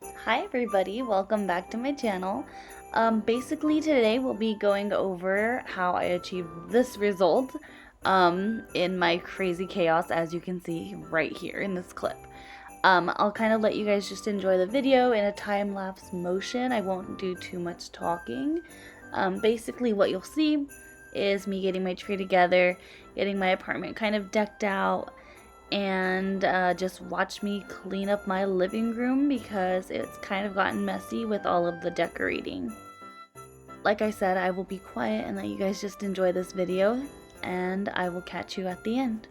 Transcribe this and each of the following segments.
Hi everybody, welcome back to my channel. Basically today we'll be going over how I achieved this result in my crazy chaos, as you can see right here in this clip. I'll kind of let you guys just enjoy the video in a time-lapse motion. I won't do too much talking. Basically what you'll see is me getting my tree together, getting my apartment kind of decked out, and just watch me clean up my living room because it's kind of gotten messy with all of the decorating. Like I said, I will be quiet and let you guys just enjoy this video, and I will catch you at the end.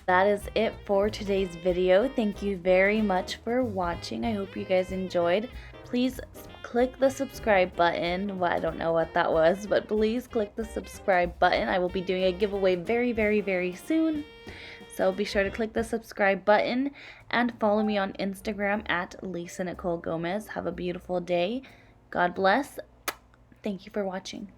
That is it for today's video. Thank you very much for watching. I hope you guys enjoyed. Please click the subscribe button. Well, I don't know what that was, but please click the subscribe button. I will be doing a giveaway very soon. So be sure to click the subscribe button and follow me on Instagram at Lisa Nicole Gomez. Have a beautiful day. God bless. Thank you for watching.